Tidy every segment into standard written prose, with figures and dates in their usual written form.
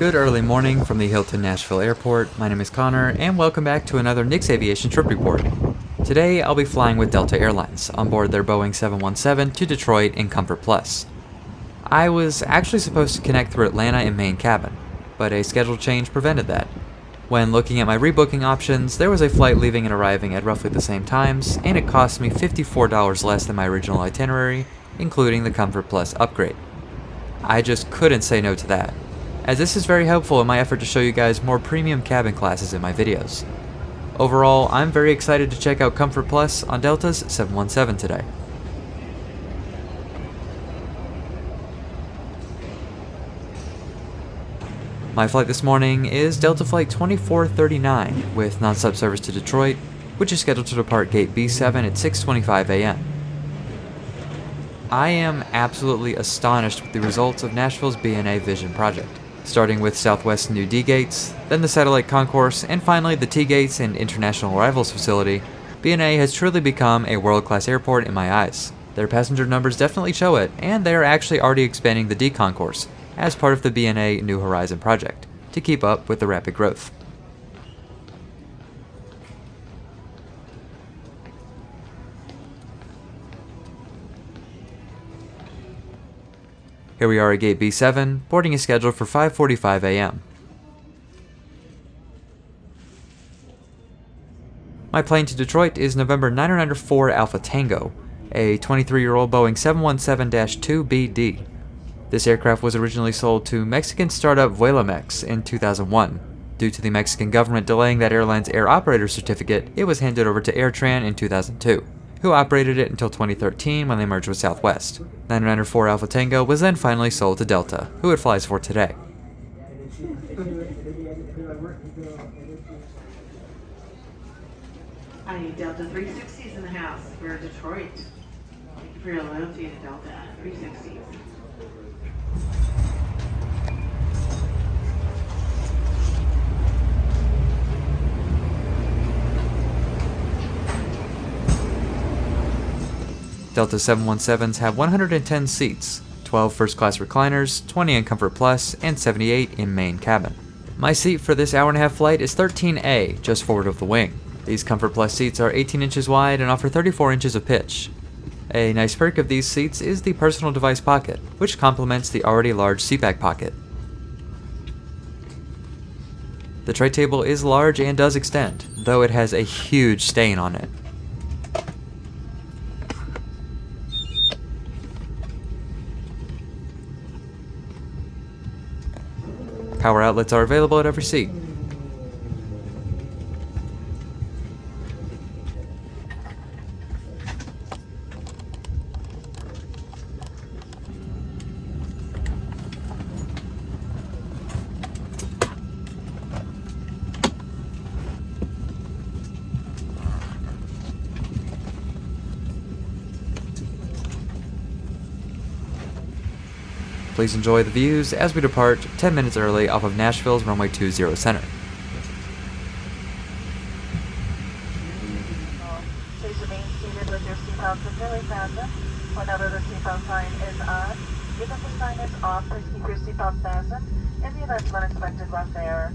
Good early morning from the Hilton Nashville Airport. My name is Connor, and welcome back to another Nix Aviation trip report. Today, I'll be flying with Delta Airlines on board their Boeing 717 to Detroit in Comfort Plus. I was actually supposed to connect through Atlanta in main cabin, but a schedule change prevented that. When looking at my rebooking options, there was a flight leaving and arriving at roughly the same times, and it cost me $54 less than my original itinerary, including the Comfort Plus upgrade. I just couldn't say no to that, as this is very helpful in my effort to show you guys more premium cabin classes in my videos. Overall, I'm very excited to check out Comfort Plus on Delta's 717 today. My flight this morning is Delta Flight 2439 with nonstop service to Detroit, which is scheduled to depart Gate B7 at 6:25 a.m. I am absolutely astonished with the results of Nashville's BNA Vision project. Starting with Southwest's new D gates, then the satellite concourse, and finally the T gates and international arrivals facility, BNA has truly become a world-class airport in my eyes. Their passenger numbers definitely show it, and they are actually already expanding the D concourse as part of the BNA New Horizon project to keep up with the rapid growth. Here we are at Gate B7, boarding is scheduled for 5:45 a.m. My plane to Detroit is November 994 Alpha Tango, a 23-year-old Boeing 717-2BD. This aircraft was originally sold to Mexican startup Vuelamex in 2001. Due to the Mexican government delaying that airline's air operator certificate, it was handed over to AirTran in 2002. Who operated it until 2013 when they merged with Southwest. 994 Alpha Tango was then finally sold to Delta, who it flies for today. I need Delta 360s in the house for Detroit. Thank you for your loyalty to Delta 360s. Delta 717s have 110 seats, 12 first-class recliners, 20 in Comfort Plus, and 78 in main cabin. My seat for this hour-and-a-half flight is 13A, just forward of the wing. These Comfort Plus seats are 18 inches wide and offer 34 inches of pitch. A nice perk of these seats is the personal device pocket, which complements the already large seatback pocket. The tray table is large and does extend, though it has a huge stain on it. Power outlets are available at every seat. Please enjoy the views as we depart 10 minutes early off of Nashville's runway 20 center. Please remain seated with your seatbelt securely fastened. Whenever the seatbelt sign is on, if the sign is off, please keep your seatbelt fastened in the event of unexpected rough air.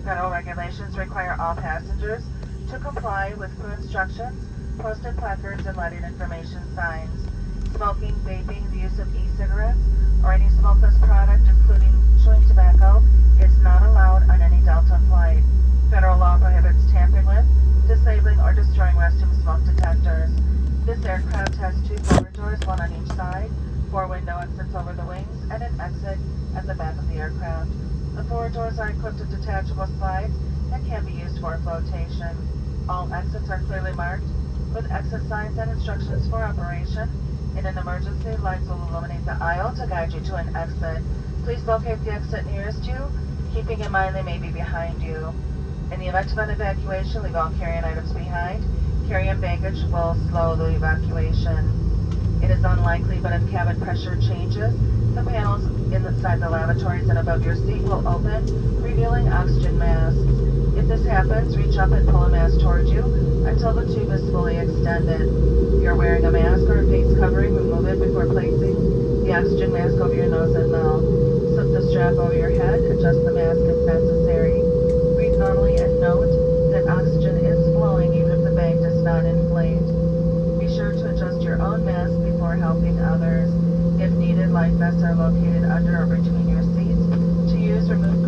Federal regulations require all passengers to comply with crew instructions, posted placards, and lighted information signs. Smoking, vaping, the use of e-cigarettes, or any smokeless product, including chewing tobacco, is not allowed on any Delta flight. Federal law prohibits tampering with, disabling, or destroying restroom smoke detectors. This aircraft has 2 forward doors, one on each side, 4 window exits over the wings, and an exit at the back of the aircraft. The forward doors are equipped with detachable slides and can be used for flotation. All exits are clearly marked with exit signs and instructions for operation. In an emergency, lights will illuminate the aisle to guide you to an exit. Please locate the exit nearest you, keeping in mind they may be behind you. In the event of an evacuation, leave all carry-on items behind. Carry-on baggage will slow the evacuation. It is unlikely, but if cabin pressure changes, the panels inside the lavatories and above your seat will open, revealing oxygen masks. If this happens, reach up and pull a mask towards you until the tube is fully extended. If you're wearing a mask or a face covering, remove it before placing the oxygen mask over your nose and mouth. So the strap over your head, adjust the mask if necessary. Breathe normally and note that oxygen is flowing even if the bag does not inflate. Be sure to adjust your own mask before helping others. If needed, life vests are located under or between your seats. To use, remove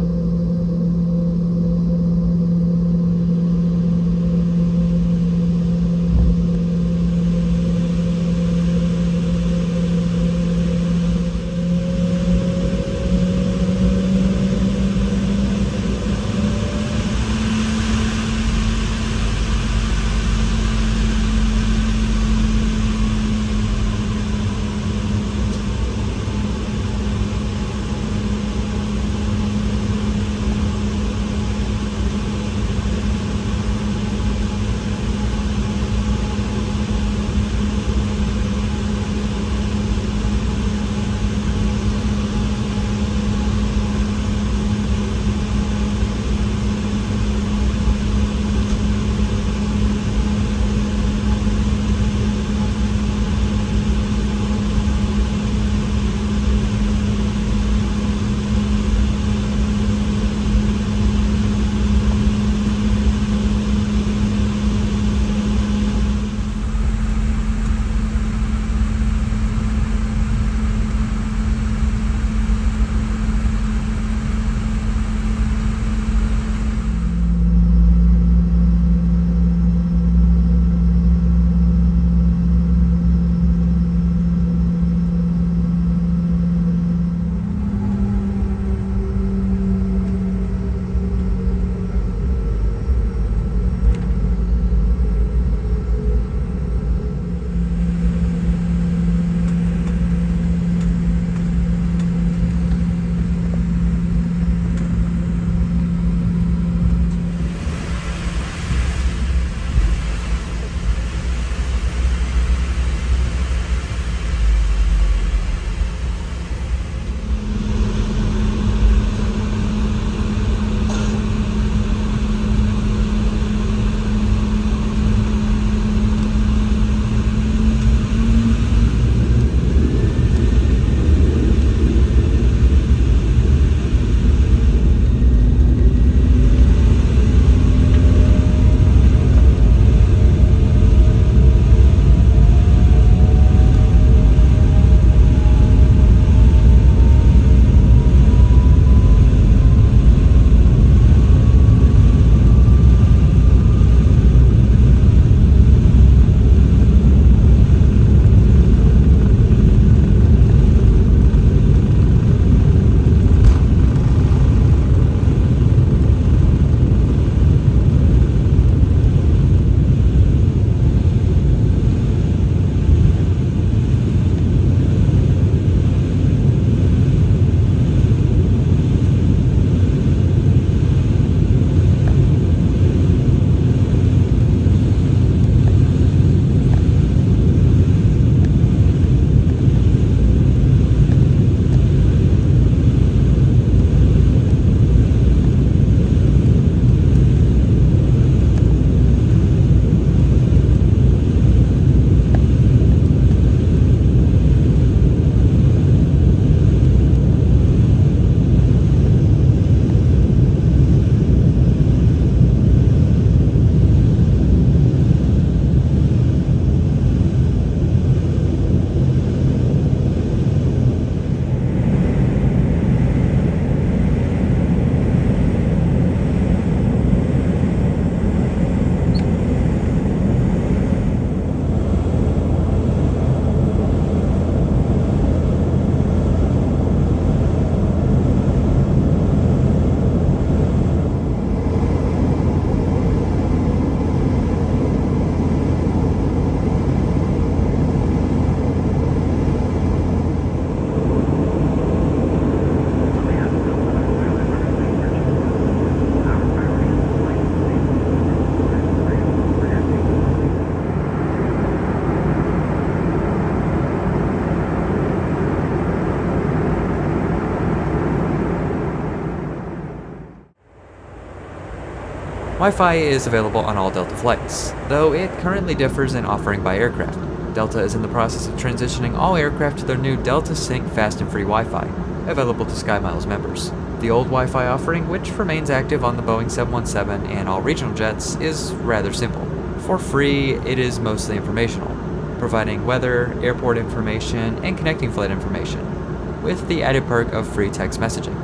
Wi-Fi is available on all Delta flights, though it currently differs in offering by aircraft. Delta is in the process of transitioning all aircraft to their new Delta Sync Fast and Free Wi-Fi. available to SkyMiles members. The old Wi-Fi offering, which remains active on the Boeing 717 and all regional jets, is rather simple. For free, it is mostly informational, providing weather, airport information, and connecting flight information, with the added perk of free text messaging.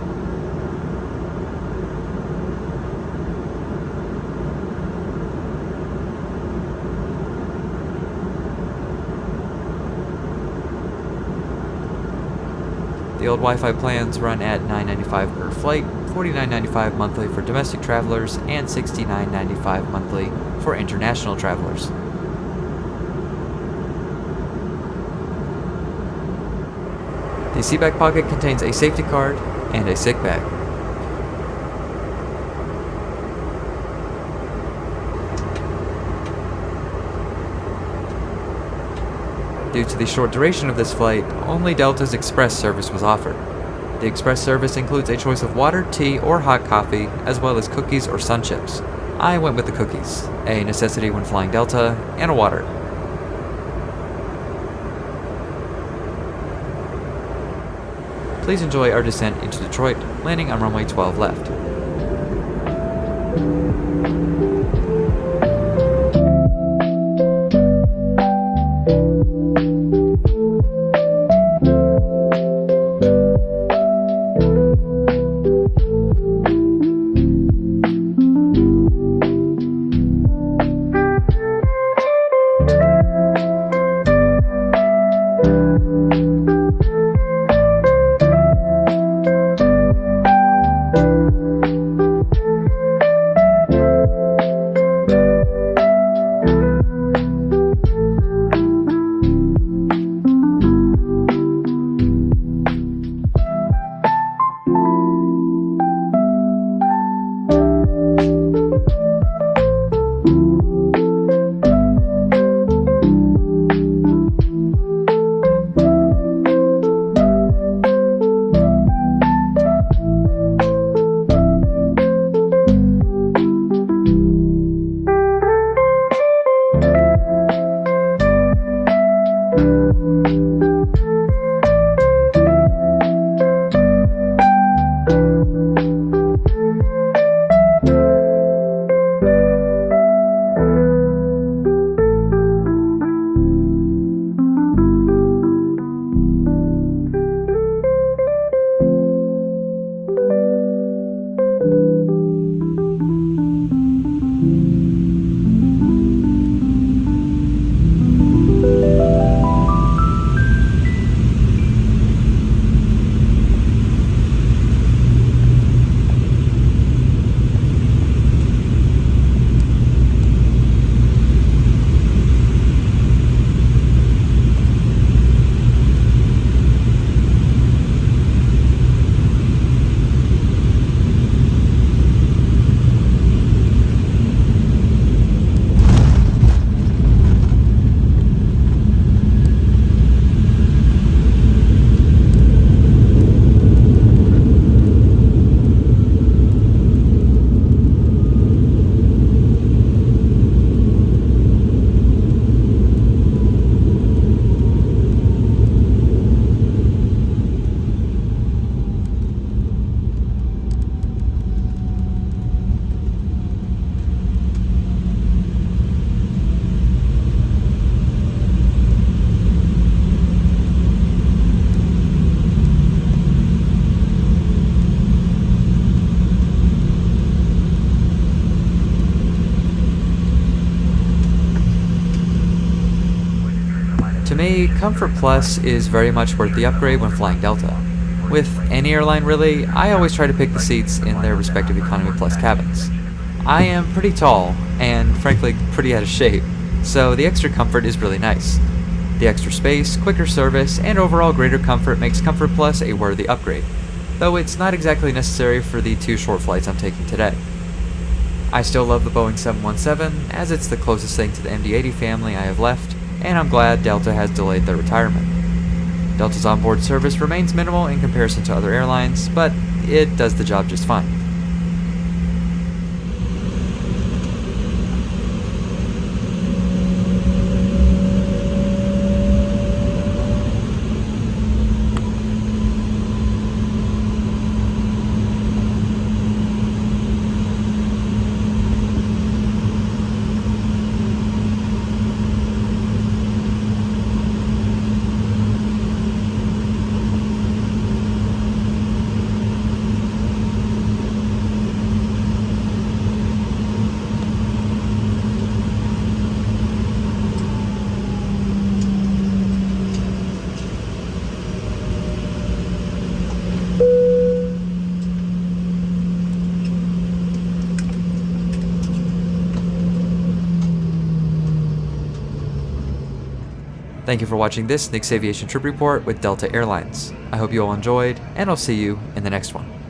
The old Wi-Fi plans run at $9.95 per flight, $49.95 monthly for domestic travelers, and $69.95 monthly for international travelers. The seat back pocket contains a safety card and a sick bag. Due to the short duration of this flight, only Delta's Express service was offered. The Express service includes a choice of water, tea, or hot coffee, as well as cookies or sun chips. I went with the cookies, a necessity when flying Delta, and a water. Please enjoy our descent into Detroit, landing on runway 12 left. To me, Comfort Plus is very much worth the upgrade when flying Delta. With any airline really, I always try to pick the seats in their respective Economy Plus cabins. I am pretty tall, and frankly pretty out of shape, so the extra comfort is really nice. The extra space, quicker service, and overall greater comfort makes Comfort Plus a worthy upgrade, though it's not exactly necessary for the 2 short flights I'm taking today. I still love the Boeing 717, as it's the closest thing to the MD-80 family I have left, and I'm glad Delta has delayed their retirement. Delta's onboard service remains minimal in comparison to other airlines, but it does the job just fine. Thank you for watching this Nix Aviation Trip Report with Delta Airlines. I hope you all enjoyed, and I'll see you in the next one.